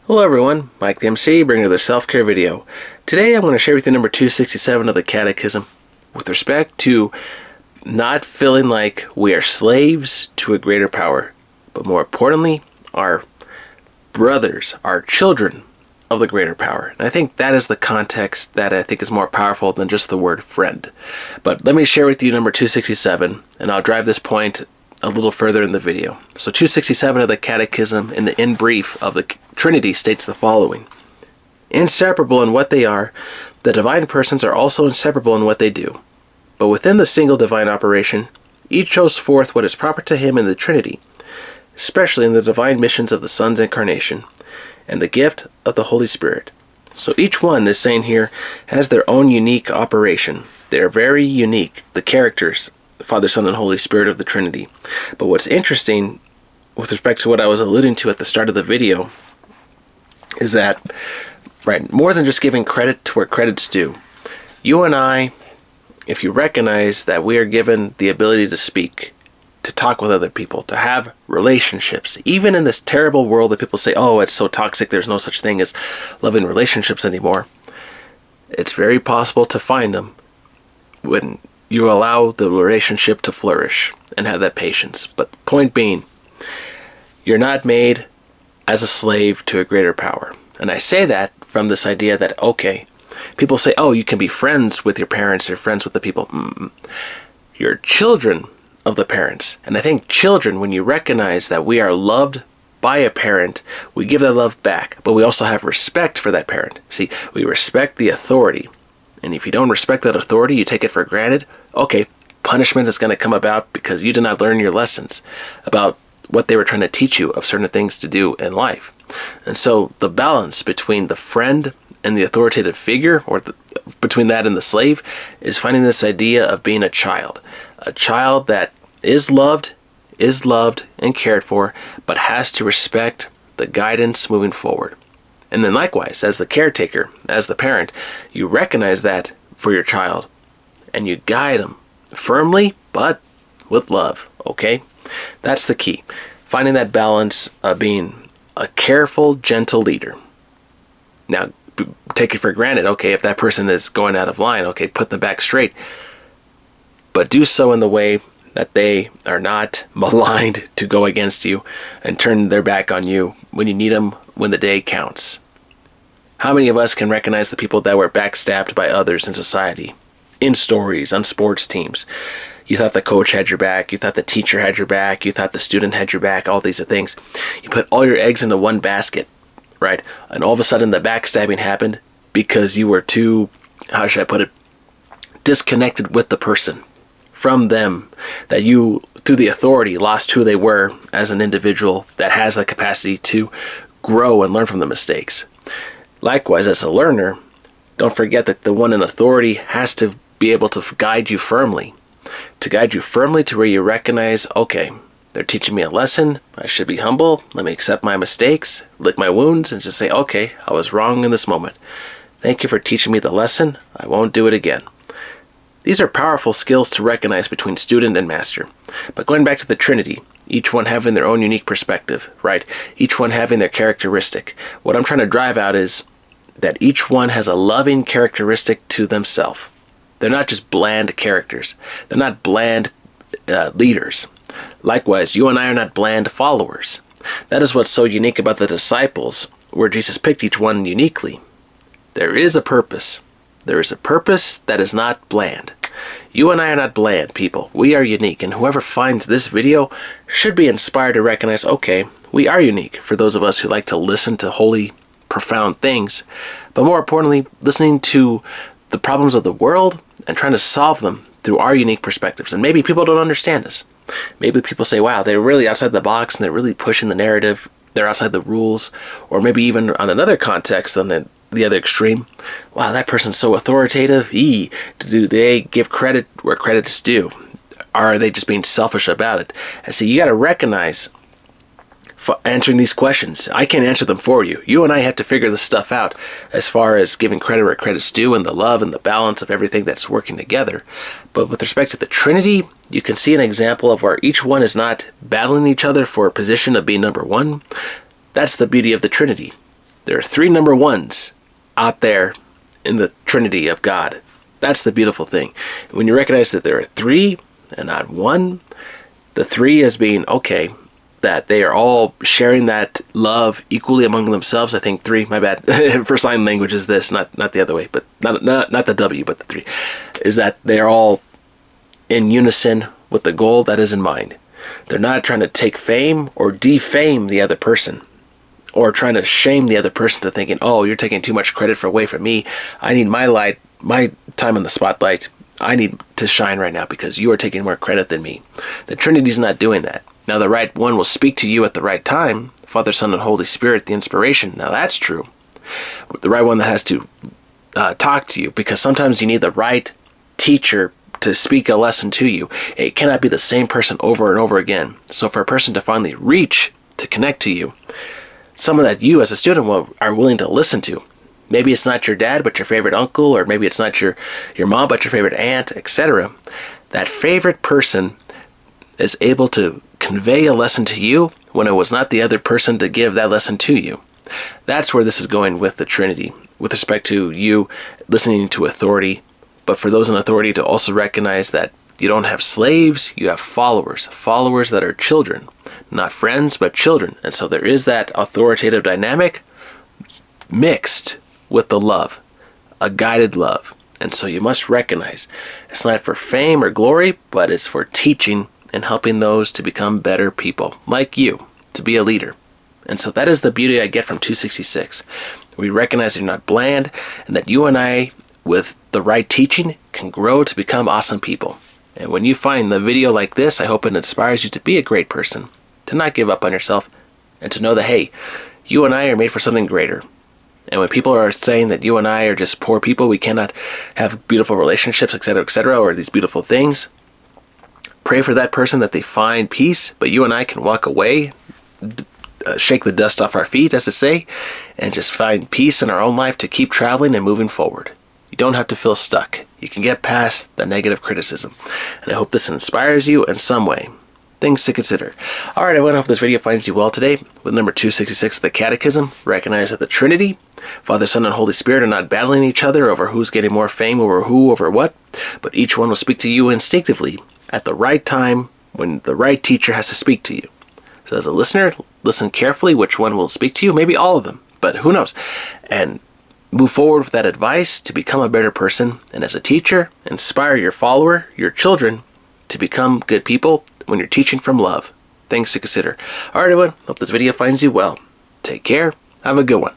Hello everyone, Mike the MC, bringing another self-care video. Today I'm going to share with you number 267 of the Catechism with respect to not feeling like we are slaves to a greater power, but more importantly, our brothers, our children of the greater power. And I think that is the context that I think is more powerful than just the word friend. But let me share with you number 267, and I'll drive this point a little further in the video. So 267 of the Catechism in the in brief of the Trinity states the following. Inseparable in what they are, the divine persons are also inseparable in what they do. But within the single divine operation, each shows forth what is proper to him in the Trinity, especially in the divine missions of the Son's incarnation and the gift of the Holy Spirit. So each one is saying here has their own unique operation. They are very unique, the characters, Father, Son, and Holy Spirit of the Trinity. But what's interesting with respect to what I was alluding to at the start of the video is that, right, more than just giving credit to where credit's due, you and I, if you recognize that we are given the ability to speak, to talk with other people, to have relationships, even in this terrible world that people say, oh, it's so toxic, there's no such thing as loving relationships anymore, it's very possible to find them when you allow the relationship to flourish and have that patience. But point being, you're not made as a slave to a greater power. And I say that from this idea that, okay, people say, oh, you can be friends with your parents or friends with the people. You're children of the parents. And I think children, when you recognize that we are loved by a parent, we give that love back. But we also have respect for that parent. See, we respect the authority. And if you don't respect that authority, you take it for granted, okay, punishment is going to come about because you did not learn your lessons about what they were trying to teach you of certain things to do in life. And so the balance between the friend and the authoritative figure, or between that and the slave, is finding this idea of being a child that is loved and cared for, but has to respect the guidance moving forward. And then likewise, as the caretaker, as the parent, you recognize that for your child and you guide them firmly, but with love, okay? That's the key. Finding that balance of being a careful, gentle leader. Now, take it for granted, okay, if that person is going out of line, okay, put them back straight. But do so in the way that they are not maligned to go against you and turn their back on you when you need them, when the day counts. How many of us can recognize the people that were backstabbed by others in society? In stories, on sports teams. You thought the coach had your back, you thought the teacher had your back, you thought the student had your back, all these things. You put all your eggs into one basket, right? And all of a sudden the backstabbing happened because you were too, how should I put it, disconnected with the person, from them, that you, through the authority, lost who they were as an individual that has the capacity to grow and learn from the mistakes. Likewise, as a learner, don't forget that the one in authority has to be able to guide you firmly. To guide you firmly to where you recognize, okay, they're teaching me a lesson. I should be humble. Let me accept my mistakes, lick my wounds, and just say, okay, I was wrong in this moment. Thank you for teaching me the lesson. I won't do it again. These are powerful skills to recognize between student and master. But going back to the Trinity, each one having their own unique perspective, right? Each one having their characteristic. What I'm trying to drive out is that each one has a loving characteristic to themselves. They're not just bland characters. They're not bland leaders. Likewise, you and I are not bland followers. That is what's so unique about the disciples, where Jesus picked each one uniquely. There is a purpose. There is a purpose that is not bland. You and I are not bland people. We are unique, and whoever finds this video should be inspired to recognize, okay, we are unique, for those of us who like to listen to holy, profound things, but more importantly, listening to the problems of the world and trying to solve them through our unique perspectives. And maybe people don't understand us. Maybe people say, wow, they're really outside the box and they're really pushing the narrative. They're outside the rules. Or maybe even on another context, on the other extreme, wow, that person's so authoritative. Do they give credit where credit's due? Are they just being selfish about it? And so you got to recognize, for answering these questions, I can't answer them for you. You and I have to figure this stuff out as far as giving credit where credit's due and the love and the balance of everything that's working together. But with respect to the Trinity, you can see an example of where each one is not battling each other for a position of being number one. That's the beauty of the Trinity. There are three number ones out there in the Trinity of God. That's the beautiful thing. When you recognize that there are three and not one, the three as being, okay, that they are all sharing that love equally among themselves. I think three, my bad, for sign language is this, not the other way, but not the W, but the three, is that they're all in unison with the goal that is in mind. They're not trying to take fame or defame the other person, or trying to shame the other person to thinking, oh, you're taking too much credit away from me. I need my light, my time in the spotlight. I need to shine right now because you are taking more credit than me. The Trinity's not doing that. Now, the right one will speak to you at the right time. Father, Son, and Holy Spirit, the inspiration. Now, that's true. The right one that has to talk to you, because sometimes you need the right teacher to speak a lesson to you. It cannot be the same person over and over again. So for a person to finally reach to connect to you, someone that you as a student are willing to listen to. Maybe it's not your dad, but your favorite uncle, or maybe it's not your mom, but your favorite aunt, etc. That favorite person is able to convey a lesson to you when it was not the other person to give that lesson to you. That's where this is going with the Trinity, with respect to you listening to authority, but for those in authority to also recognize that you don't have slaves, you have followers that are children, not friends, but children. And so there is that authoritative dynamic mixed with the love, a guided love. And so you must recognize it's not for fame or glory, but it's for teaching and helping those to become better people, like you, to be a leader. And so that is the beauty I get from 266. We recognize you're not bland, and that you and I, with the right teaching, can grow to become awesome people. And when you find the video like this, I hope it inspires you to be a great person, to not give up on yourself, and to know that, hey, you and I are made for something greater. And when people are saying that you and I are just poor people, we cannot have beautiful relationships, etc., or these beautiful things, pray for that person that they find peace, but you and I can walk away, shake the dust off our feet, as to say, and just find peace in our own life to keep traveling and moving forward. You don't have to feel stuck. You can get past the negative criticism. And I hope this inspires you in some way. Things to consider. Alright, I hope this video finds you well today. With number 266 of the Catechism, recognize that the Trinity, Father, Son, and Holy Spirit are not battling each other over who's getting more fame over who, over what, but each one will speak to you instinctively at the right time when the right teacher has to speak to you. So as a listener, listen carefully which one will speak to you, maybe all of them, but who knows, and move forward with that advice to become a better person, and as a teacher, inspire your follower, your children, to become good people when you're teaching from love. Things to consider. Alright everyone, hope this video finds you well. Take care, have a good one.